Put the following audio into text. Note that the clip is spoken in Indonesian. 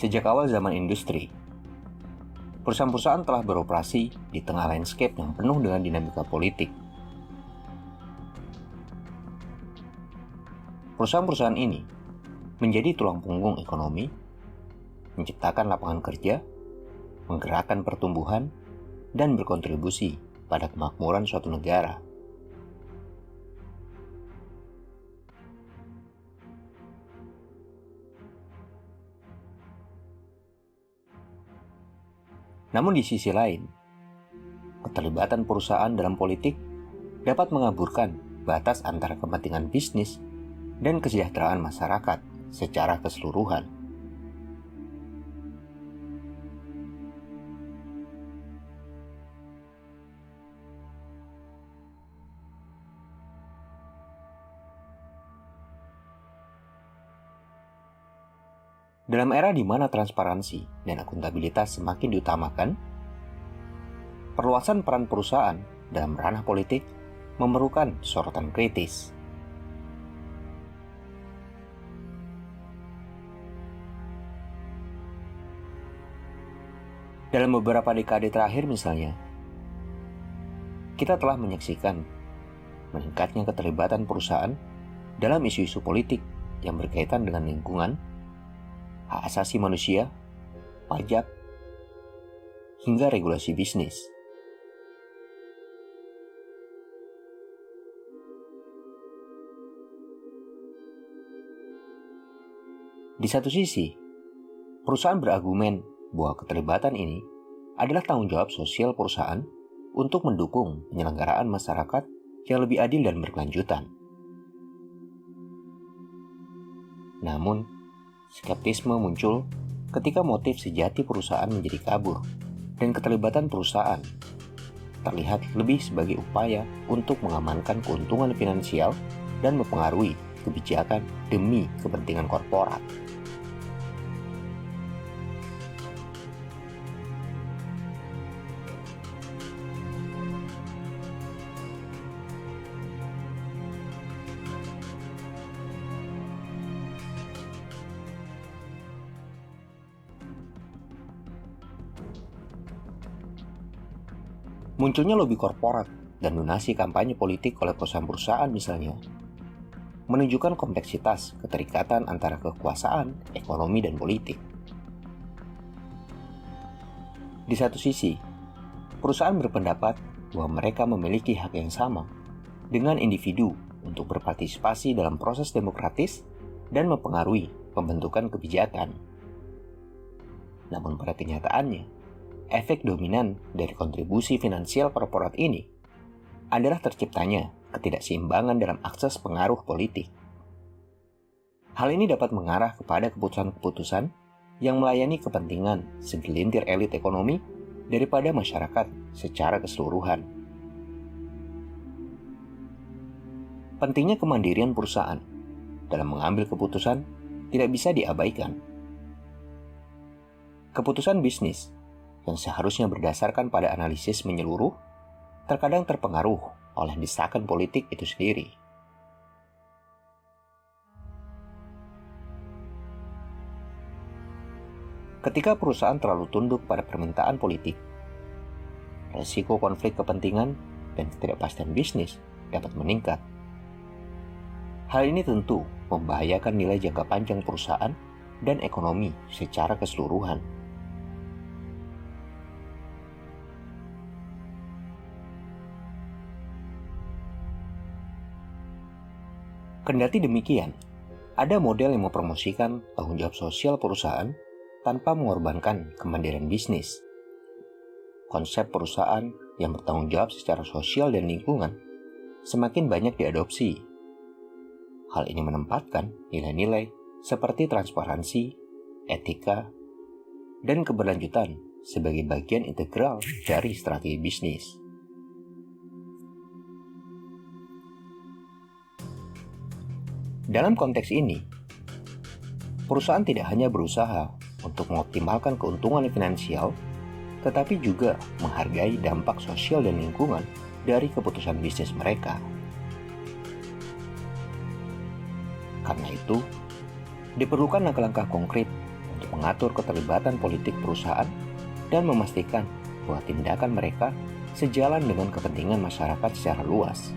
Sejak awal zaman industri, perusahaan-perusahaan telah beroperasi di tengah landscape yang penuh dengan dinamika politik. Perusahaan-perusahaan ini menjadi tulang punggung ekonomi, menciptakan lapangan kerja, menggerakkan pertumbuhan, dan berkontribusi pada kemakmuran suatu negara. Namun di sisi lain, keterlibatan perusahaan dalam politik dapat mengaburkan batas antara kepentingan bisnis dan kesejahteraan masyarakat secara keseluruhan. Dalam era di mana transparansi dan akuntabilitas semakin diutamakan, perluasan peran perusahaan dalam ranah politik memerlukan sorotan kritis. Dalam beberapa dekade terakhir misalnya, kita telah menyaksikan meningkatnya keterlibatan perusahaan dalam isu-isu politik yang berkaitan dengan lingkungan, hak asasi manusia, pajak, hingga regulasi bisnis. Di satu sisi, perusahaan berargumen bahwa keterlibatan ini adalah tanggung jawab sosial perusahaan untuk mendukung penyelenggaraan masyarakat yang lebih adil dan berkelanjutan. Namun, skeptisme muncul ketika motif sejati perusahaan menjadi kabur dan keterlibatan perusahaan terlihat lebih sebagai upaya untuk mengamankan keuntungan finansial dan mempengaruhi kebijakan demi kepentingan korporat. Munculnya lobi korporat dan donasi kampanye politik oleh perusahaan-perusahaan misalnya, menunjukkan kompleksitas keterikatan antara kekuasaan, ekonomi, dan politik. Di satu sisi, perusahaan berpendapat bahwa mereka memiliki hak yang sama dengan individu untuk berpartisipasi dalam proses demokratis dan mempengaruhi pembentukan kebijakan. Namun pada kenyataannya, efek dominan dari kontribusi finansial korporat ini adalah terciptanya ketidakseimbangan dalam akses pengaruh politik. Hal ini dapat mengarah kepada keputusan-keputusan yang melayani kepentingan segelintir elit ekonomi daripada masyarakat secara keseluruhan. Pentingnya kemandirian perusahaan dalam mengambil keputusan tidak bisa diabaikan. Keputusan bisnis yang seharusnya berdasarkan pada analisis menyeluruh, terkadang terpengaruh oleh desakan politik itu sendiri. Ketika perusahaan terlalu tunduk pada permintaan politik, resiko konflik kepentingan dan ketidakpastian bisnis dapat meningkat. Hal ini tentu membahayakan nilai jangka panjang perusahaan dan ekonomi secara keseluruhan. Kendati demikian, ada model yang mempromosikan tanggung jawab sosial perusahaan tanpa mengorbankan kemandirian bisnis. Konsep perusahaan yang bertanggung jawab secara sosial dan lingkungan semakin banyak diadopsi. Hal ini menempatkan nilai-nilai seperti transparansi, etika, dan keberlanjutan sebagai bagian integral dari strategi bisnis. Dalam konteks ini, perusahaan tidak hanya berusaha untuk mengoptimalkan keuntungan finansial, tetapi juga menghargai dampak sosial dan lingkungan dari keputusan bisnis mereka. Karena itu, diperlukan langkah-langkah konkret untuk mengatur keterlibatan politik perusahaan, dan memastikan bahwa tindakan mereka sejalan dengan kepentingan masyarakat secara luas.